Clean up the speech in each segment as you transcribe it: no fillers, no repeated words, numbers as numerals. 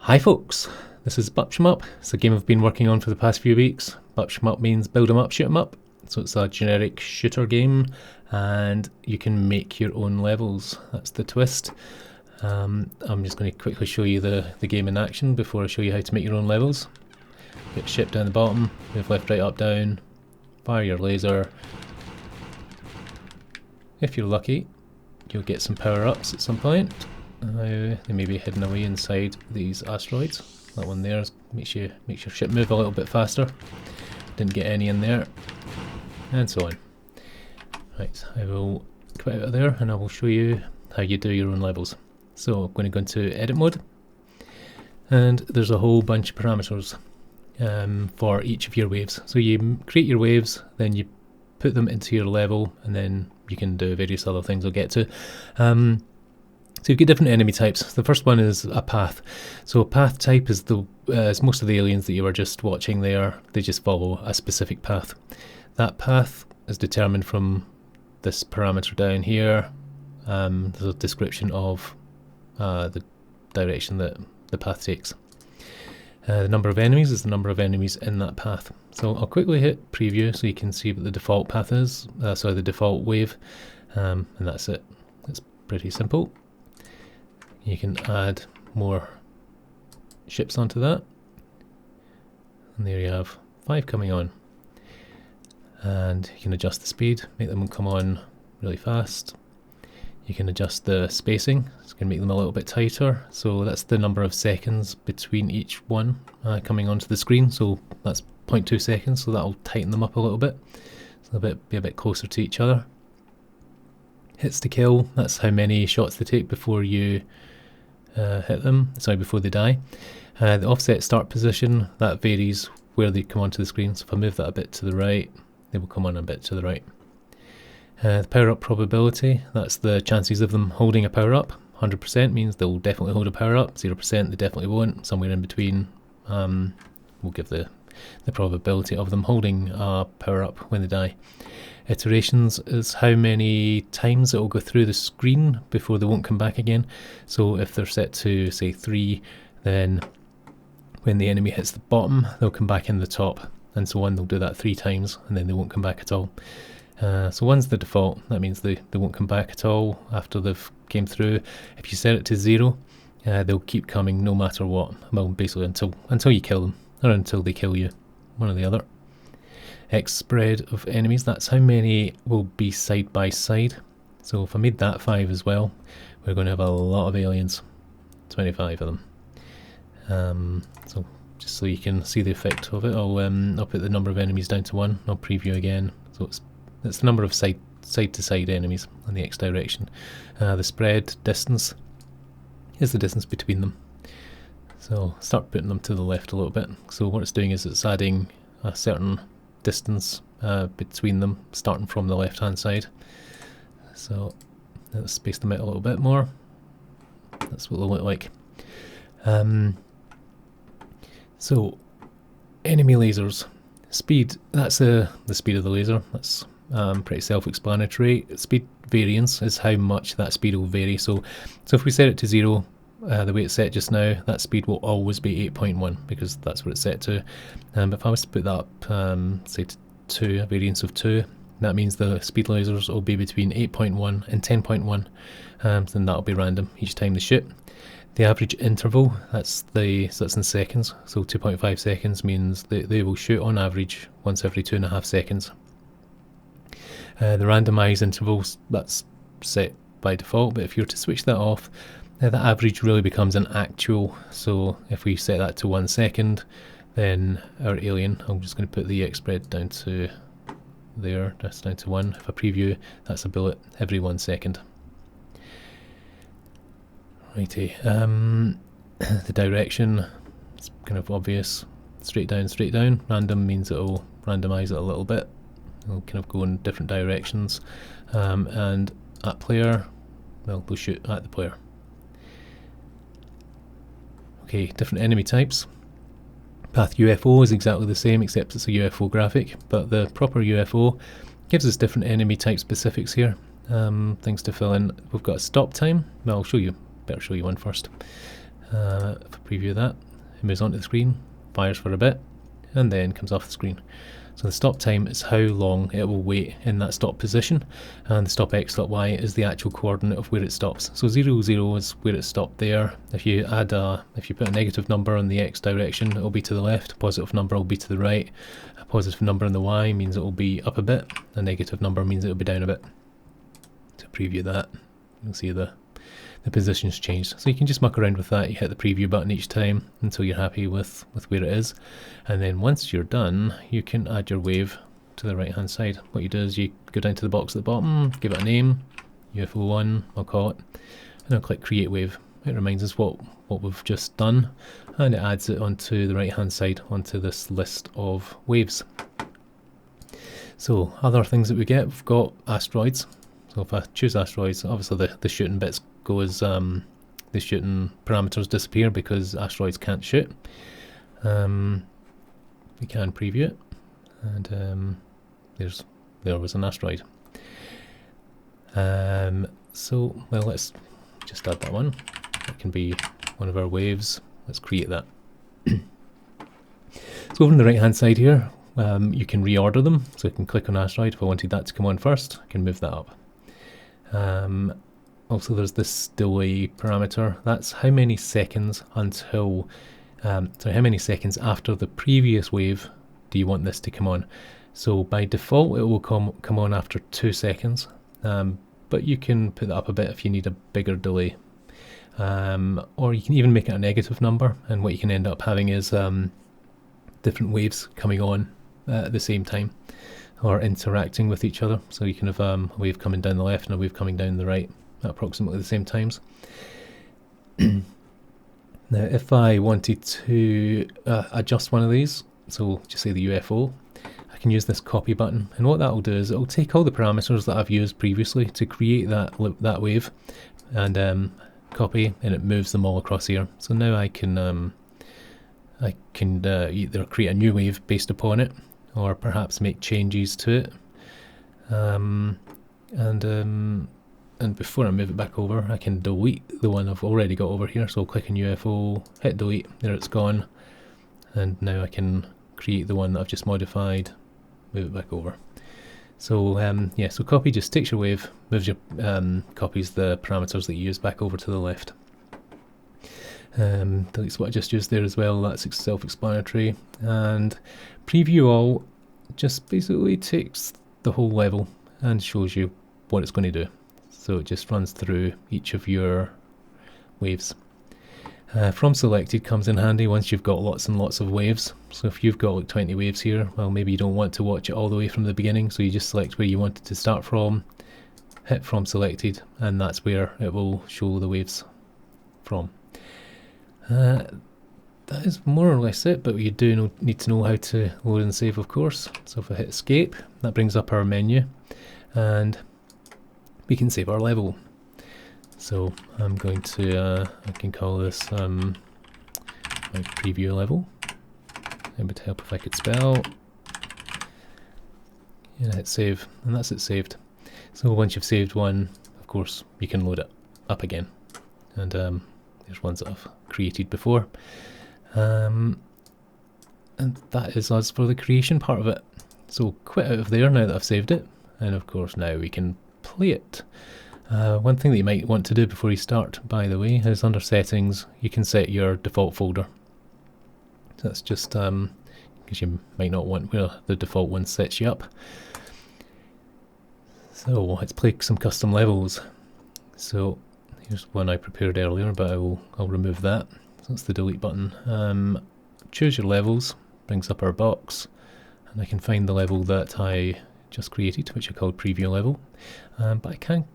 Hi folks, this is BUPSHMUP. It's a game I've been working on for the past few weeks. BUPSHMUP means build 'em up, shoot 'em up. So it's a generic shooter game and you can make your own levels. That's the twist. I'm just going to quickly show you the game in action before I show you how to make your own levels. Get ship down the bottom, move left, right, up, down, fire your laser. If you're lucky, you'll get some power-ups at some point. They may be hidden away inside these asteroids. That one there makes your ship move a little bit faster. Didn't get any in there, and so on. Right, I will come out of there and I will show you how you do your own levels. So I'm going to go into edit mode, and there's a whole bunch of parameters for each of your waves. So you create your waves, then you put them into your level, and then you can do various other things I'll get to. So you've got different enemy types. The first one is a path. So a path type is most of the aliens that you were just watching there. They just follow a specific path. That path is determined from this parameter down here. There's a description of the direction that the path takes. The number of enemies is the number of enemies in that path. So I'll quickly hit preview so you can see what the default path is, the default wave, and that's it. It's pretty simple. You can add more ships onto that, and there you have 5 coming on. And you can adjust the speed, make them come on really fast. You can adjust the spacing, it's going to make them a little bit tighter, so that's the number of seconds between each one coming onto the screen, so that's 0.2 seconds, so that'll tighten them up a little bit, so they'll be a bit closer to each other. Hits to kill, that's how many shots they take before you hit them, before they die. The offset start position, that varies where they come onto the screen, so if I move that a bit to the right, they will come on a bit to the right. The power up probability, that's the chances of them holding a power up. 100% means they'll definitely hold a power up, 0% they definitely won't, somewhere in between will give the probability of them holding a power up when they die. Iterations is how many times it will go through the screen before they won't come back again. So if they're set to say 3, then when the enemy hits the bottom they'll come back in the top, and so on. They'll do that 3 times and then they won't come back at all. So 1's the default, that means they won't come back at all after they've came through. If you set it to 0, they'll keep coming no matter what, well basically until you kill them, or until they kill you, one or the other. X spread of enemies, that's how many will be side by side. So if I made that 5 as well, we're going to have a lot of aliens, 25 of them. So just so you can see the effect of it, I'll put the number of enemies down to 1, I'll preview again. So it's the number of side to side enemies in the X direction. The spread distance is the distance between them. So start putting them to the left a little bit. So what it's doing is it's adding a certain distance between them, starting from the left hand side. So let's space them out a little bit more. That's what they'll look like. So enemy lasers, speed, that's the speed of the laser. That's pretty self-explanatory. Speed variance is how much that speed will vary. So if we set it to 0, the way it's set just now, that speed will always be 8.1 because that's what it's set to. But if I was to put that up, say to 2, a variance of 2, that means the speed lasers will be between 8.1 and 10.1. Then that'll be random each time they shoot. The average interval, that's in seconds, so 2.5 seconds means they will shoot on average once every 2.5 seconds. The randomized intervals, that's set by default, but if you were to switch that off, the average really becomes an actual. So if we set that to 1 second, then our alien, I'm just going to put the X spread down to there, just down to 1. If I preview, that's a bullet every 1 second. Righty, the direction, it's kind of obvious, straight down. Random means it'll randomize it a little bit. It'll kind of go in different directions. And at player, well, they'll shoot at the player. Okay, different enemy types. Path UFO is exactly the same except it's a UFO graphic, but the proper UFO gives us different enemy type specifics here. Things to fill in. We've got a stop time. Well, I'll show you. Better show you one first. If I preview that. It moves onto the screen, fires for a bit, and then comes off the screen. So the stop time is how long it will wait in that stop position, and the stop x dot y is the actual coordinate of where it stops. So 0, 0 is where it stopped there. If you put a negative number in the x direction, it will be to the left. A positive number will be to the right. A positive number in the y means it will be up a bit. A negative number means it will be down a bit. To preview that, you'll see the position's changed. So you can just muck around with that. You hit the preview button each time until you're happy with where it is. And then once you're done, you can add your wave to the right hand side. What you do is you go down to the box at the bottom, give it a name, UFO1, I'll call it, and I'll click create wave. It reminds us what we've just done, and it adds it onto the right hand side, onto this list of waves. So other things that we get, we've got asteroids. So if I choose asteroids, obviously the shooting bits go as the shooting parameters disappear because asteroids can't shoot. We can preview it, and there was an asteroid. So well, let's just add that one. It can be one of our waves. Let's create that. So over on the right hand side here, you can reorder them. So I can click on asteroid. If I wanted that to come on first, I can move that up. Also there's this delay parameter. That's how many seconds until, how many seconds after the previous wave do you want this to come on. So by default it will come on after 2 seconds, but you can put that up a bit if you need a bigger delay. Or you can even make it a negative number, and what you can end up having is different waves coming on at the same time, or interacting with each other. So you can have a wave coming down the left and a wave coming down the right at approximately the same times. Now if I wanted to adjust one of these, so just say the UFO, I can use this copy button, and what that will do is it will take all the parameters that I've used previously to create that wave and copy, and it moves them all across here. So now I can either create a new wave based upon it, or perhaps make changes to it. And before I move it back over, I can delete the one I've already got over here. So I'll click on UFO, hit delete, there it's gone. And now I can create the one that I've just modified, move it back over. So yeah, so copy just takes your wave, moves your copies the parameters that you use back over to the left. Deletes what I just used there as well, that's self-explanatory. And preview all just basically takes the whole level and shows you what it's going to do. So it just runs through each of your waves. From selected comes in handy once you've got lots and lots of waves. So if you've got like 20 waves here, well, maybe you don't want to watch it all the way from the beginning, so you just select where you want it to start from, hit from selected, and that's where it will show the waves from. That is more or less it, but you do need to know how to load and save, of course. So if I hit escape, that brings up our menu, and we can save our level. So I'm going to, I can call this my preview level. It would help if I could spell. And hit save, and that's it saved. So once you've saved one, of course, you can load it up again. And there's ones that I've created before. And that is us for the creation part of it. So quit out of there now that I've saved it. And of course now we can play it. One thing that you might want to do before you start, by the way, is under settings you can set your default folder. So that's just because you might not want where the default one sets you up. So let's play some custom levels. So here's one I prepared earlier, but I'll remove that. So that's the delete button. Choose your levels, brings up our box, and I can find the level that I just created, which I called preview level. But I can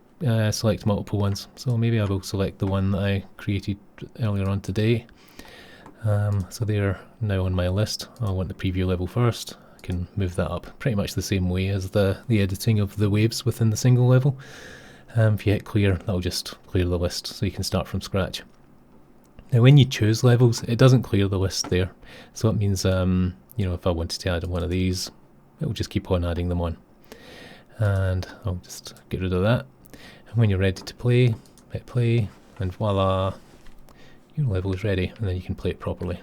select multiple ones, so maybe I will select the one that I created earlier on today. So they're now on my list. I want the preview level first. I can move that up pretty much the same way as the editing of the waves within the single level. If you hit clear, that'll just clear the list, so you can start from scratch. Now when you choose levels, it doesn't clear the list there, so it means you know, if I wanted to add one of these, it will just keep on adding them on. And I'll just get rid of that. And when you're ready to play, hit play, and voila, your level is ready, and then you can play it properly.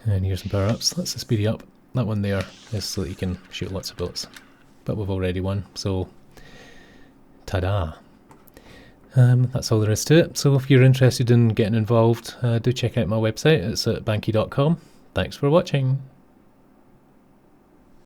And here's some power-ups. That's the speedy up. That one there is so that you can shoot lots of bullets. But we've already won, so ta-da! That's all there is to it. So if you're interested in getting involved, do check out my website. It's at banky.com. Thanks for watching.